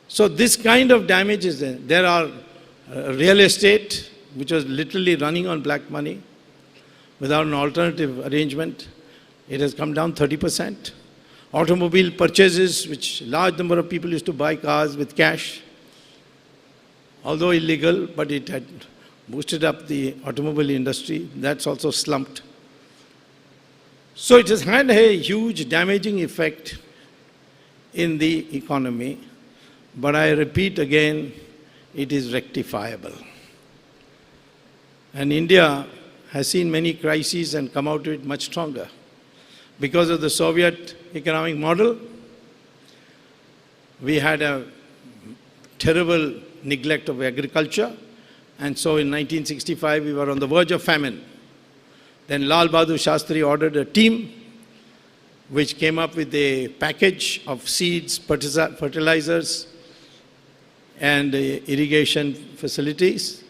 So this kind of damage is there. There are real estate, which was literally running on black money without an alternative arrangement. It has come down 30%. Automobile purchases, which large number of people used to buy cars with cash, although illegal, but it had boosted up the automobile industry. That's also slumped. So it has had a huge damaging effect in the economy. But I repeat again, it is rectifiable. And India has seen many crises and come out of it much stronger. Because of the Soviet economic model, we had a terrible neglect of agriculture. And so in 1965, we were on the verge of famine. Then Lal Bahadur Shastri ordered a team which came up with a package of seeds, fertilizers, and irrigation facilities.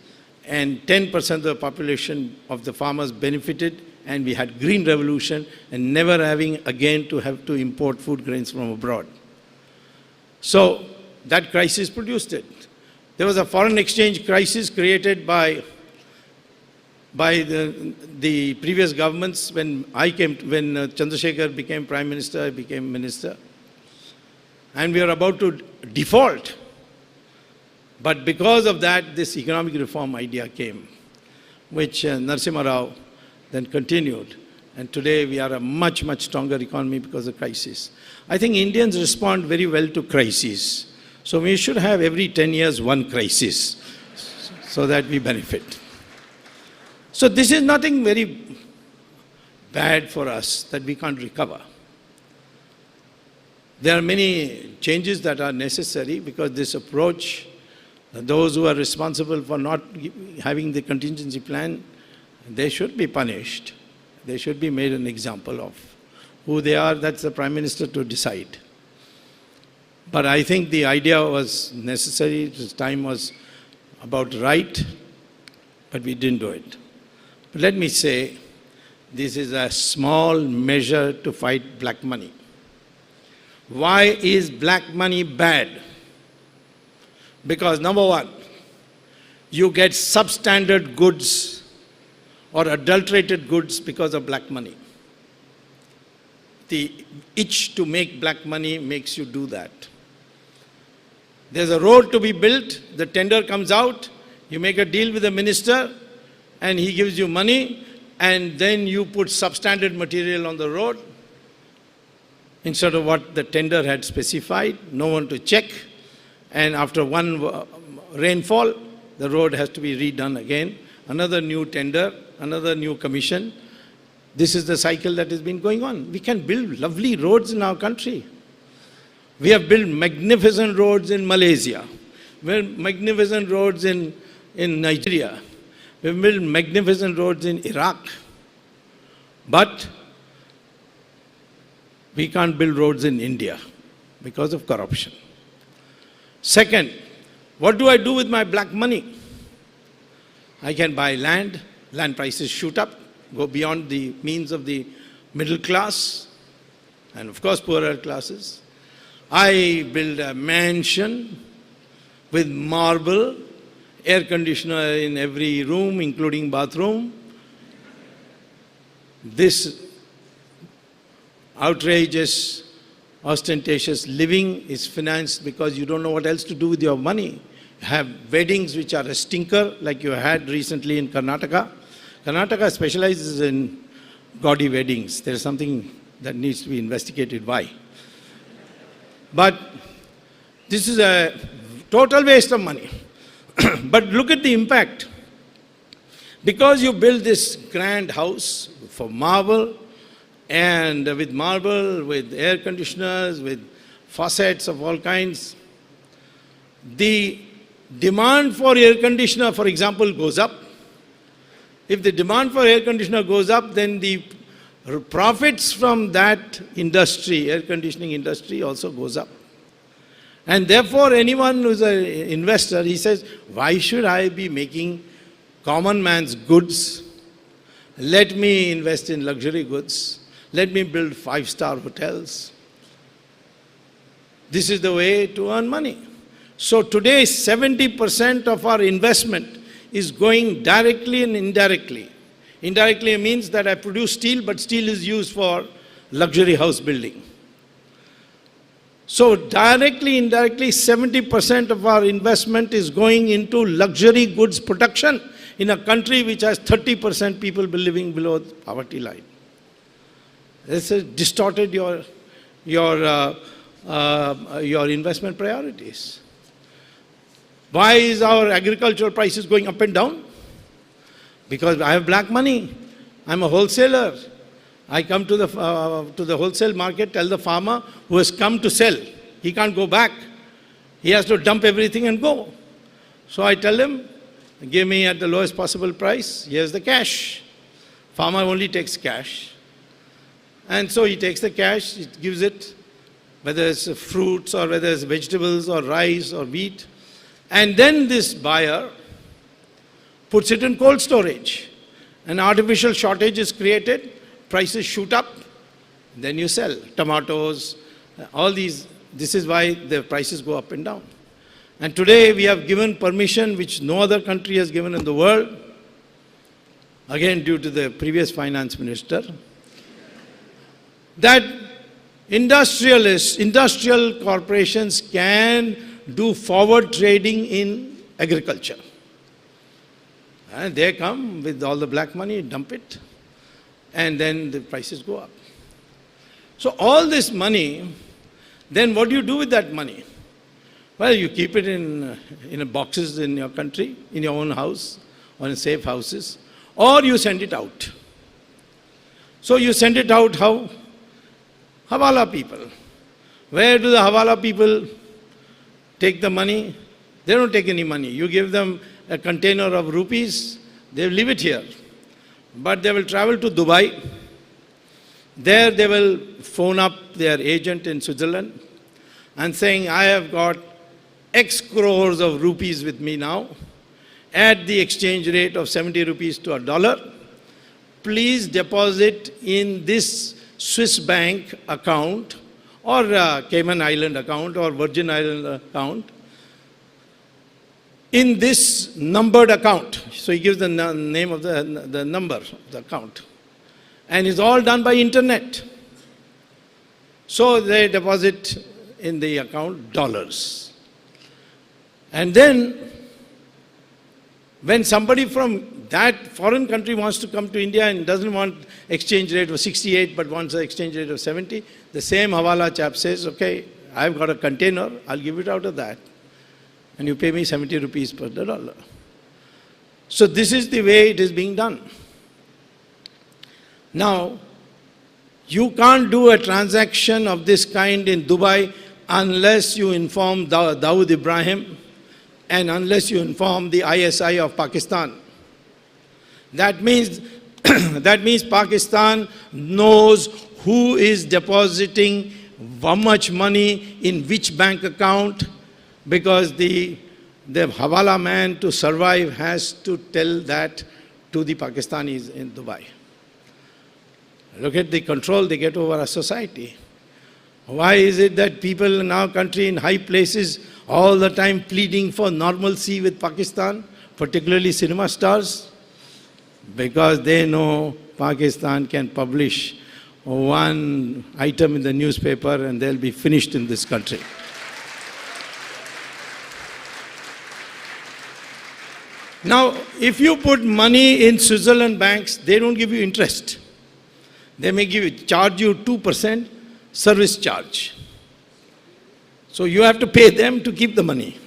And 10% of the population of the farmers benefited, and we had green revolution and never having again to have to import food grains from abroad. So that crisis produced it. There was a foreign exchange crisis created by the previous governments. When Chandrasekhar became Prime Minister, I became Minister. And we were about to default. But because of that, this economic reform idea came, which Narasimha Rao then continued. And today we are a much, much stronger economy because of crisis. I think Indians respond very well to crises. So we should have every 10 years one crisis so that we benefit. So this is nothing very bad for us that we can't recover. There are many changes that are necessary because this approach, those who are responsible for not having the contingency plan, they should be punished. They should be made an example of. Who they are, that's the Prime Minister to decide. But I think the idea was necessary, the time was about right, but we didn't do it. But let me say, this is a small measure to fight black money. Why is black money bad? Because number one, you get substandard goods or adulterated goods because of black money. The itch to make black money makes you do that. There's a road to be built, the tender comes out, you make a deal with the minister and he gives you money, and then you put substandard material on the road instead of what the tender had specified, no one to check, and after one rainfall, the road has to be redone again, another new tender, another new commission. This is the cycle that has been going on. We can build lovely roads in our country. We have built magnificent roads in Malaysia, we have magnificent roads in Nigeria, we have built magnificent roads in Iraq, but we can't build roads in India because of corruption. Second, what do I do with my black money? I can buy land, land prices shoot up, go beyond the means of the middle class, and of course poorer classes. I build a mansion with marble, air conditioner in every room, including bathroom. This outrageous, ostentatious living is financed because you don't know what else to do with your money. You have weddings which are a stinker, like you had recently in Karnataka. Karnataka specializes in gaudy weddings. There is something that needs to be investigated why. But this is a total waste of money. But look at the impact. Because you build this grand house for marble, and with marble, with air conditioners, with faucets of all kinds, the demand for air conditioner, for example, goes up. If the demand for air conditioner goes up, then the profits from that industry, air conditioning industry, also goes up. And therefore, anyone who's an investor, he says, why should I be making common man's goods? Let me invest in luxury goods. Let me build 5-star hotels. This is the way to earn money. So today 70% of our investment is going directly and indirectly. Indirectly means that I produce steel, but steel is used for luxury house building. So directly, indirectly, 70% of our investment is going into luxury goods production in a country which has 30% people living below the poverty line. This has distorted your investment priorities. Why is our agricultural prices going up and down? Because I have black money. I'm a wholesaler. I come to the wholesale market, tell the farmer who has come to sell, he can't go back. He has to dump everything and go. So I tell him, give me at the lowest possible price, here's the cash. Farmer only takes cash. And so he takes the cash, he gives it, whether it's fruits or whether it's vegetables or rice or wheat. And then this buyer puts it in cold storage. An artificial shortage is created, prices shoot up, then you sell. Tomatoes, all these, this is why the prices go up and down. And today we have given permission which no other country has given in the world, again due to the previous finance minister, that industrial corporations can do forward trading in agriculture. And they come with all the black money, dump it, and then the prices go up. So all this money, then what do you do with that money? Well, you keep it in boxes in your country, in your own house, or in safe houses, or you send it out. So you send it out how? Hawala people. Where do the Hawala people take the money? They don't take any money. You give them a container of rupees, they leave it here. But they will travel to Dubai. There they will phone up their agent in Switzerland and saying, I have got X crores of rupees with me now at the exchange rate of 70 rupees to a dollar. Please deposit in this Swiss bank account or Cayman Island account or Virgin Island account in this numbered account. So he gives the name of the number of the account. And it's all done by internet. So they deposit in the account dollars. And then when somebody from that foreign country wants to come to India and doesn't want exchange rate of 68 but wants an exchange rate of 70, the same Hawala chap says, okay, I've got a container, I'll give it out of that. And you pay me 70 rupees per dollar. So this is the way it is being done. Now, you can't do a transaction of this kind in Dubai unless you inform Dawood Ibrahim and unless you inform the ISI of Pakistan. That means Pakistan knows who is depositing how much money in which bank account, because the Hawala man to survive has to tell that to the Pakistanis in Dubai. Look at the control they get over our society. Why is it that people in our country in high places all the time pleading for normalcy with Pakistan, particularly cinema stars? Because they know Pakistan can publish one item in the newspaper and they'll be finished in this country. Now, if you put money in Switzerland banks, they don't give you interest. They may charge you 2% service charge. So you have to pay them to keep the money.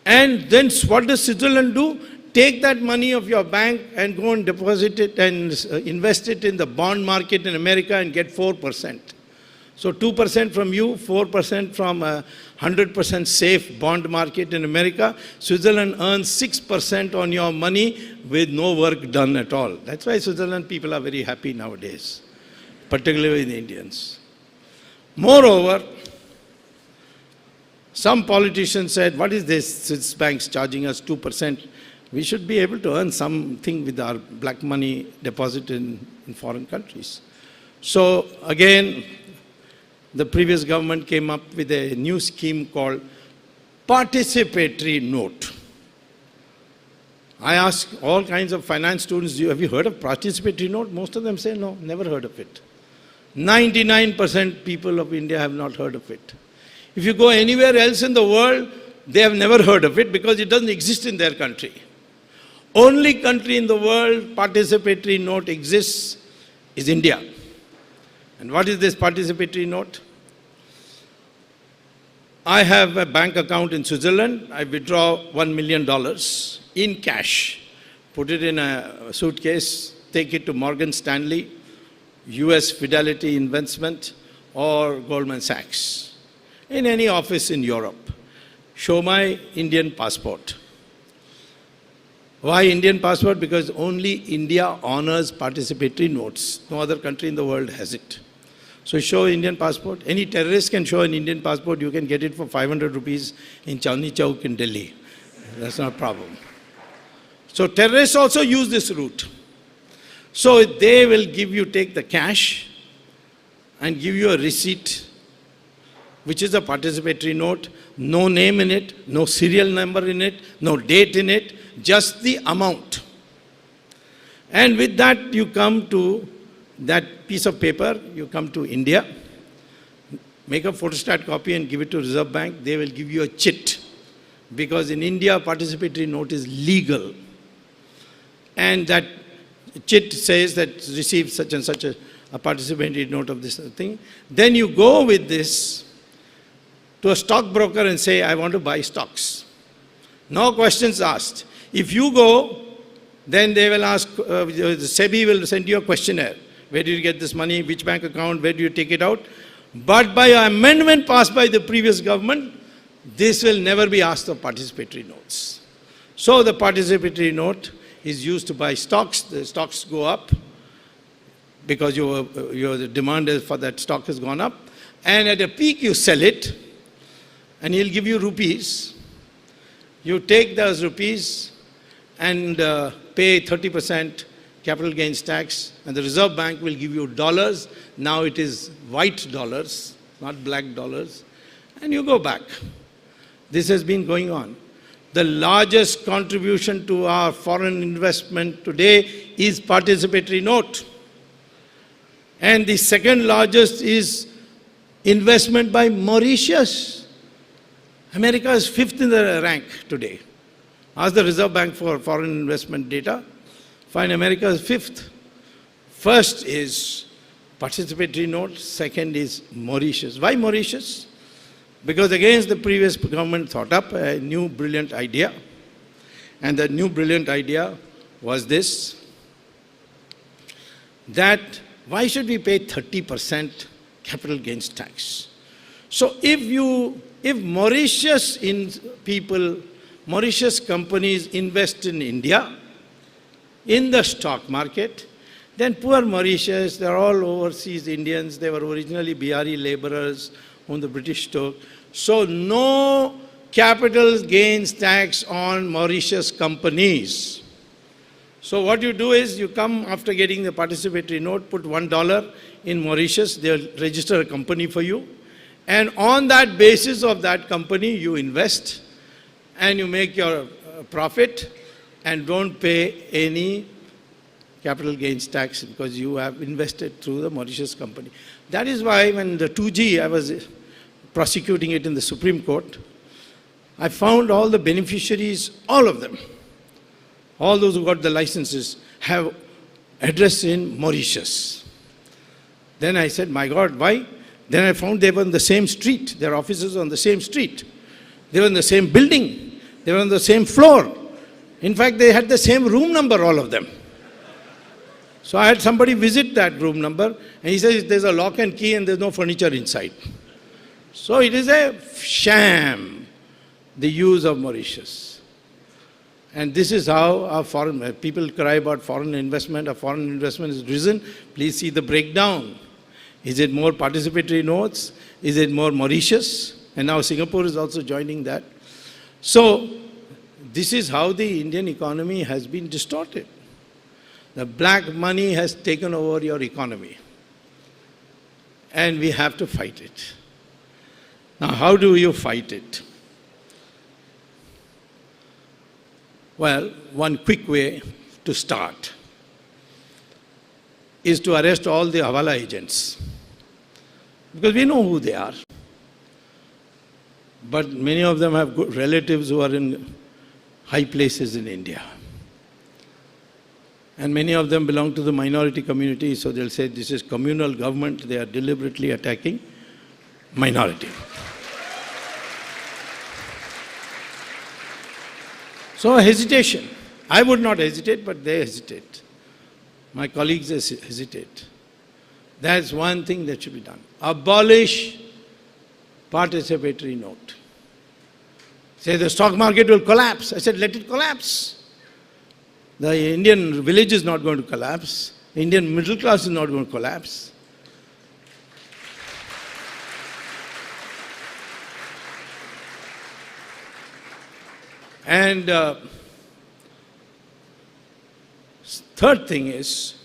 And then what does Switzerland do? Take that money of your bank and go and deposit it and invest it in the bond market in America and get 4%. So 2% from you, 4% from a 100% safe bond market in America. Switzerland earns 6% on your money with no work done at all. That's why Switzerland people are very happy nowadays, particularly the Indians. Moreover, some politicians said, what is this Swiss banks charging us 2%? We should be able to earn something with our black money deposited in foreign countries. So again, the previous government came up with a new scheme called participatory note. I ask all kinds of finance students, have you heard of participatory note? Most of them say, no, never heard of it. 99% people of India have not heard of it. If you go anywhere else in the world, they have never heard of it because it doesn't exist in their country. Only country in the world participatory note exists is India. And what is this participatory note? I have a bank account in Switzerland. I withdraw $1 million in cash, put it in a suitcase, take it to Morgan Stanley, US Fidelity Investment, or Goldman Sachs, in any office in Europe. Show my Indian passport. Why Indian passport? Because only India honors participatory notes. No other country in the world has it. So show Indian passport. Any terrorist can show an Indian passport. You can get it for 500 rupees in Chandni Chowk in Delhi. That's not a problem. So terrorists also use this route. So they will take the cash and give you a receipt, which is a participatory note, no name in it, no serial number in it, no date in it, just the amount. And with that you come to that piece of paper, you come to India, make a photostat copy and give it to Reserve Bank. They will give you a chit, because in India participatory note is legal. And that chit says that received such and such a participatory note of this thing. Then you go with this to a stockbroker and say, I want to buy stocks. No questions asked. If you go, then they will ask, SEBI will send you a questionnaire. Where did you get this money? Which bank account? Where do you take it out? But by an amendment passed by the previous government, this will never be asked of participatory notes. So the participatory note is used to buy stocks. The stocks go up because your demand for that stock has gone up. And at a peak you sell it, and he'll give you rupees. You take those rupees and pay 30% capital gains tax, and the Reserve Bank will give you dollars. Now it is white dollars, not black dollars, and you go back. This has been going on. The largest contribution to our foreign investment today is participatory note. And the second largest is investment by Mauritius. America is 5th in the rank today. Ask the Reserve Bank for foreign investment data. Find America is 5th. First is participatory note, second is Mauritius. Why Mauritius? Because again the previous government thought up a new brilliant idea. And the new brilliant idea was this, that why should we pay 30% capital gains tax? So if Mauritius Mauritius companies invest in India, in the stock market, then poor Mauritius, they're all overseas Indians, they were originally Bihari laborers whom the British took. So no capital gains tax on Mauritius companies. So what you do is you come after getting the participatory note, put $1 in Mauritius, they'll register a company for you. And on that basis of that company, you invest and you make your profit and don't pay any capital gains tax because you have invested through the Mauritius company. That is why when the 2G, I was prosecuting it in the Supreme Court, I found all the beneficiaries, all of them, all those who got the licenses, have address in Mauritius. Then I said, my God, why? Then I found they were on the same street, their offices on the same street. They were in the same building, they were on the same floor. In fact, they had the same room number, all of them. So I had somebody visit that room number, and he says there's a lock and key and there's no furniture inside. So it is a sham, the use of Mauritius. And this is how our foreign, people cry about foreign investment. Our foreign investment has risen. Please see the breakdown. Is it more participatory notes? Is it more Mauritius? And now Singapore is also joining that. So this is how the Indian economy has been distorted. The black money has taken over your economy. and we have to fight it. Now, how do you fight it? Well, one quick way to start is to arrest all the Hawala agents, because we know who they are. But many of them have good relatives who are in high places in India. And many of them belong to the minority community, so they'll say this is communal government, they are deliberately attacking minority. So hesitation. I would not hesitate, but they hesitate. My colleagues hesitate. That's one thing that should be done. Abolish participatory note. Say the stock market will collapse. I said, let it collapse. The Indian village is not going to collapse. Indian middle class is not going to collapse. And third thing is,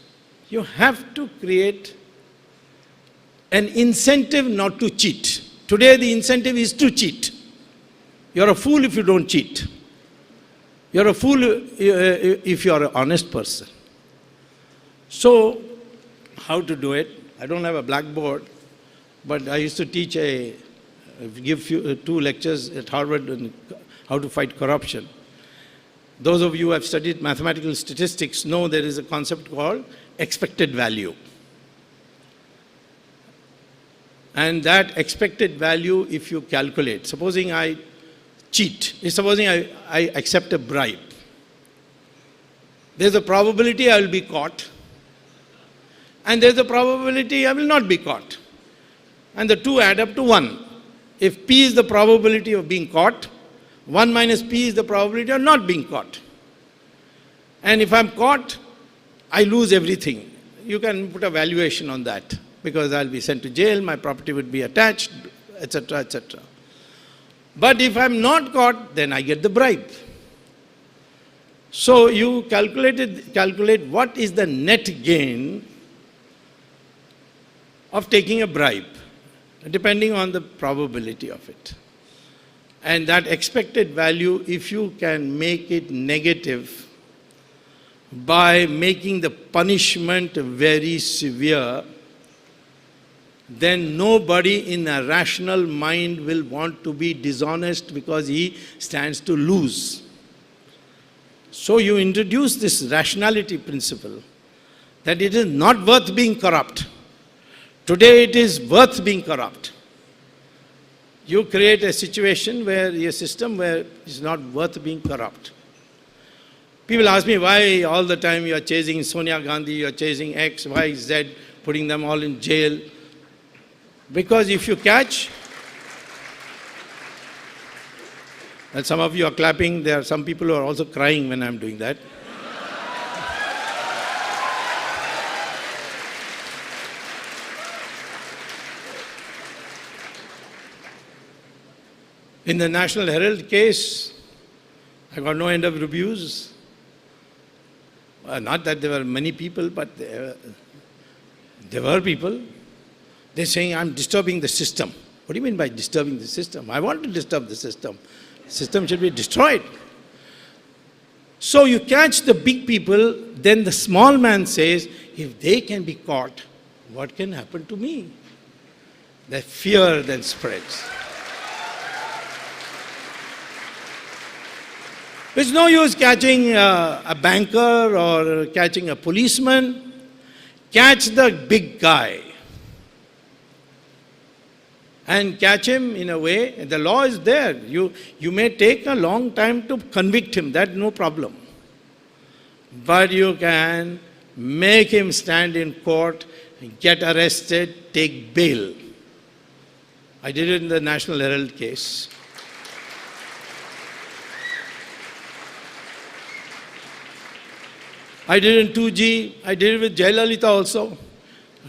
you have to create an incentive not to cheat. Today the incentive is to cheat. You're a fool if you don't cheat. You're a fool if you're an honest person. So, how to do it? I don't have a blackboard, but I used to teach give 2 lectures at Harvard on how to fight corruption. Those of you who have studied mathematical statistics know there is a concept called expected value. And that expected value, if you calculate, supposing I cheat, supposing I accept a bribe, there's a probability I will be caught, and there's a probability I will not be caught. And the two add up to 1. If P is the probability of being caught, 1 minus P is the probability of not being caught. And if I'm caught, I lose everything. You can put a valuation on that, because I'll be sent to jail, my property would be attached, etc., etc. But if I'm not caught, then I get the bribe. So you calculate what is the net gain of taking a bribe, depending on the probability of it. And that expected value, if you can make it negative by making the punishment very severe, then nobody in a rational mind will want to be dishonest, because he stands to lose. So you introduce this rationality principle, that it is not worth being corrupt. Today it is worth being corrupt. You create a situation where, a system where it's not worth being corrupt. People ask me why all the time you are chasing Sonia Gandhi, you are chasing X, Y, Z, putting them all in jail. Because if you catch, and some of you are clapping, there are some people who are also crying when I'm doing that. In the National Herald case, I got no end of reviews. Not that there were many people, but there were people. They're saying, I'm disturbing the system. What do you mean by disturbing the system? I want to disturb the system. The system should be destroyed. So you catch the big people, then the small man says, if they can be caught, what can happen to me? The fear then spreads. It's no use catching a banker or catching a policeman. Catch the big guy. And catch him in a way, the law is there. You may take a long time to convict him, that's no problem. But you can make him stand in court, get arrested, take bail. I did it in the National Herald case. I did it in 2G, I did it with Jayalalitha also.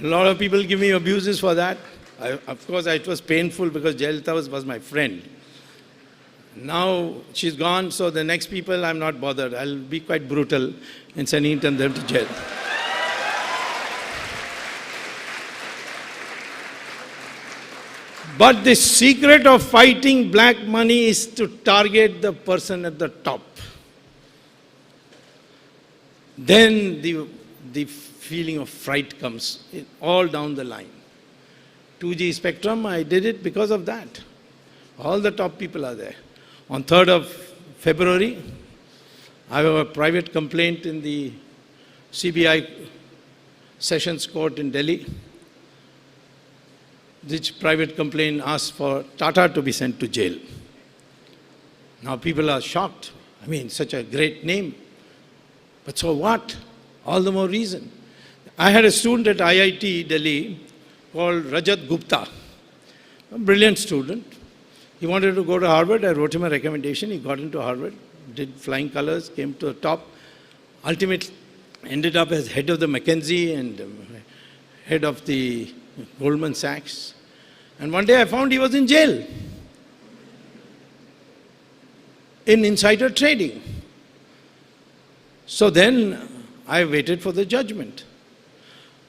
A lot of people give me abuses for that. Of course, it was painful because Jayalalitha was my friend. Now she's gone, so the next people I'm not bothered. I'll be quite brutal in sending them to jail. But the secret of fighting black money is to target the person at the top. Then the feeling of fright comes all down the line. 2G spectrum, I did it because of that. All the top people are there. On 3rd of February, I have a private complaint in the CBI Sessions Court in Delhi. This private complaint asked for Tata to be sent to jail. Now people are shocked. I mean, such a great name. But so what? All the more reason. I had a student at IIT Delhi called Rajat Gupta, a brilliant student. He wanted to go to Harvard. I wrote him a recommendation. He got into Harvard, did flying colors, came to the top. Ultimately ended up as head of the McKinsey and head of the Goldman Sachs. And one day I found he was in jail in insider trading. So then I waited for the judgment.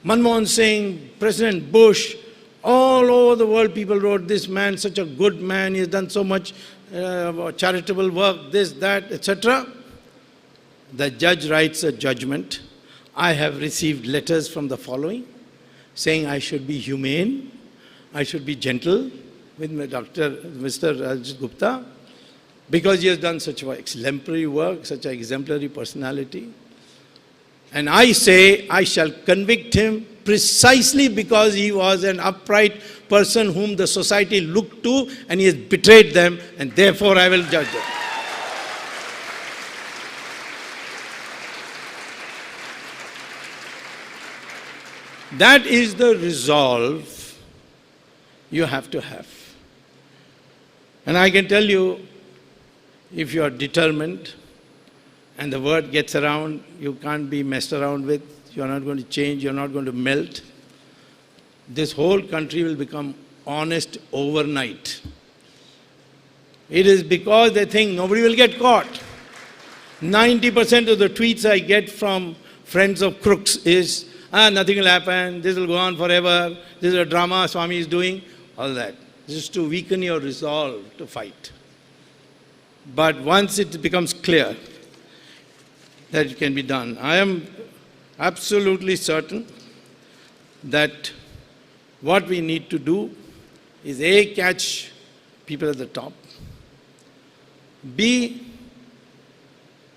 Manmohan Singh, President Bush, all over the world people wrote, this man, such a good man, he has done so much charitable work, this, that, etc. The judge writes a judgment. I have received letters from the following, saying I should be humane, I should be gentle with Mr. Raj Gupta, because he has done such exemplary work, such an exemplary personality. And I say I shall convict him precisely because he was an upright person whom the society looked to and he has betrayed them, and therefore I will judge him. That is the resolve you have to have. And I can tell you, if you are determined and the word gets around, you can't be messed around with, you're not going to change, you're not going to melt, this whole country will become honest overnight. It is because they think nobody will get caught. 90% of the tweets I get from friends of crooks is, nothing will happen, this will go on forever, this is a drama Swamy is doing, all that. This is to weaken your resolve to fight. But once it becomes clear that it can be done, I am absolutely certain that what we need to do is A, catch people at the top, B,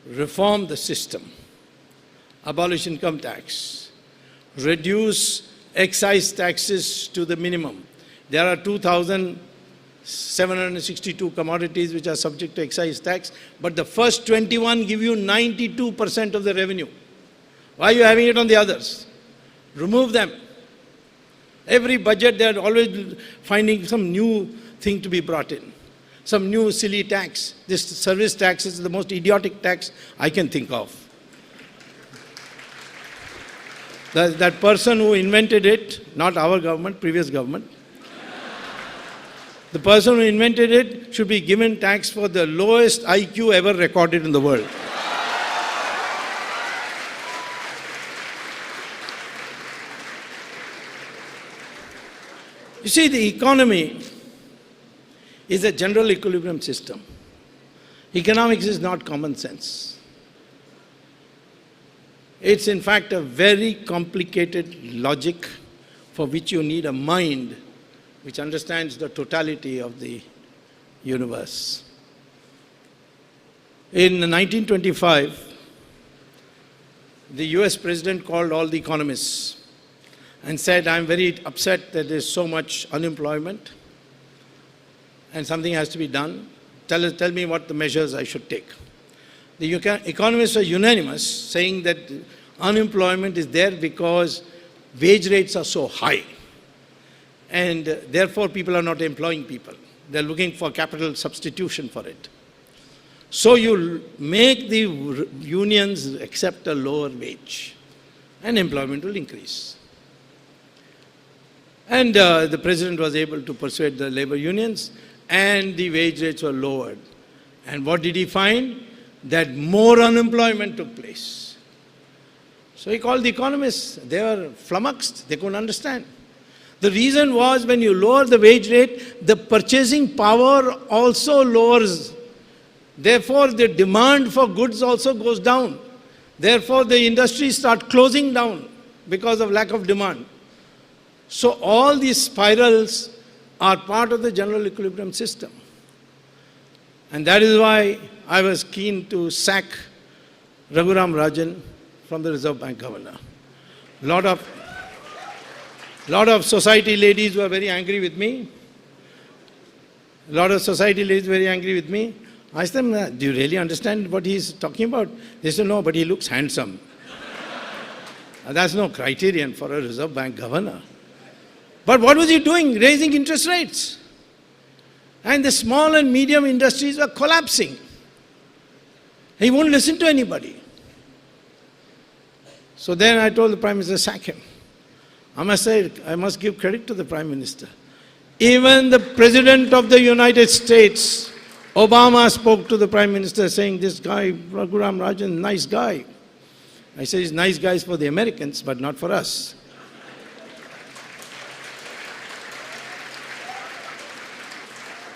reform the system, abolish income tax, reduce excise taxes to the minimum. There are 2,762 commodities which are subject to excise tax, but the first 21 give you 92% of the revenue. Why are you having it on the others? Remove them. Every budget they are always finding some new thing to be brought in, some new silly tax. This service tax is the most idiotic tax I can think of. That person who invented it, not our government, previous government, the person who invented it should be given tax for the lowest IQ ever recorded in the world. You see, the economy is a general equilibrium system. Economics is not common sense. It's in fact a very complicated logic for which you need a mind which understands the totality of the universe. In 1925, the US president called all the economists and said, I'm very upset that there's so much unemployment and something has to be done. Tell me what the measures I should take. The economists are unanimous, saying that unemployment is there because wage rates are so high. And therefore people are not employing people. They're looking for capital substitution for it. So you make the unions accept a lower wage and employment will increase. And the president was able to persuade the labor unions and the wage rates were lowered. And what did he find? That more unemployment took place. So he called the economists. They were flummoxed. They couldn't understand. The reason was when you lower the wage rate, the purchasing power also lowers. Therefore, the demand for goods also goes down. Therefore, the industries start closing down because of lack of demand. So all these spirals are part of the general equilibrium system. And that is why I was keen to sack Raghuram Rajan from the Reserve Bank governor. Lot of society ladies were very angry with me. I asked them, do you really understand what he's talking about? They said, no, but he looks handsome. That's no criterion for a Reserve Bank governor. But what was he doing? Raising interest rates. And the small and medium industries were collapsing. He won't listen to anybody. So then I told the Prime Minister, sack him. I must give credit to the Prime Minister. Even the President of the United States, Obama, spoke to the Prime Minister saying, this guy, Raghuram Rajan, nice guy. I said, he's nice guys for the Americans, but not for us.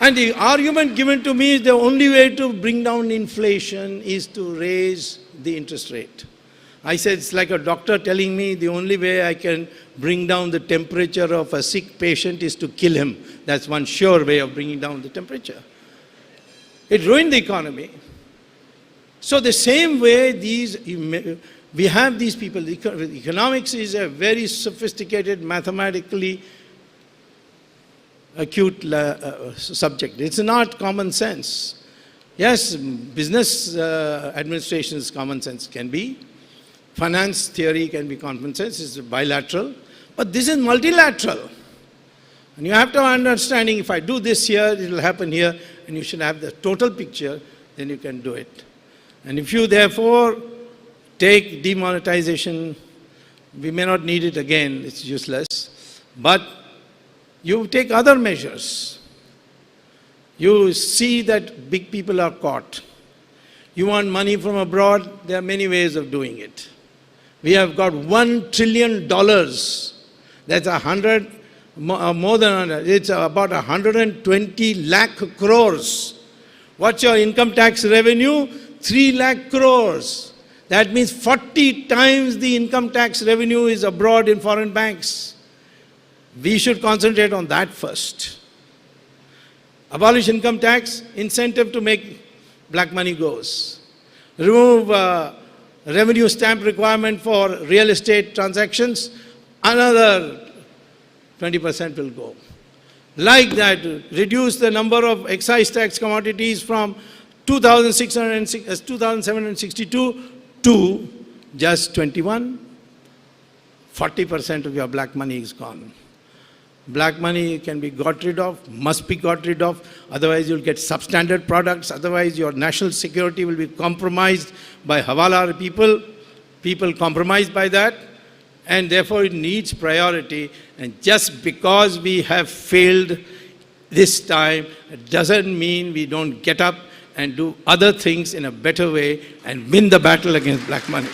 And the argument given to me is the only way to bring down inflation is to raise the interest rate. I said, it's like a doctor telling me the only way I can bring down the temperature of a sick patient is to kill him. That's one sure way of bringing down the temperature. It ruined the economy. So the same way we have these people. Economics is a very sophisticated, mathematically acute subject. It's not common sense. Yes, business administration's common sense can be. Finance theory can be common sense, it's bilateral. But this is multilateral. And you have to understand, if I do this here, it will happen here, and you should have the total picture, then you can do it. And if you therefore take demonetization, we may not need it again, it's useless, but you take other measures. You see that big people are caught. You want money from abroad, there are many ways of doing it. We have got $1 trillion. That's more than 100. It's about 120 lakh crores. What's your income tax revenue? 3 lakh crores. That means 40 times the income tax revenue is abroad in foreign banks. We should concentrate on that first. Abolish income tax, incentive to make black money goes. Remove revenue stamp requirement for real estate transactions, another 20% will go. Like that, reduce the number of excise tax commodities from 2,762 to just 21. 40% of your black money is gone. Black money can be got rid of, must be got rid of, otherwise you'll get substandard products, otherwise your national security will be compromised by Hawala people. People compromised by that, and therefore it needs priority. And just because we have failed this time, it doesn't mean we don't get up and do other things in a better way and win the battle against black money.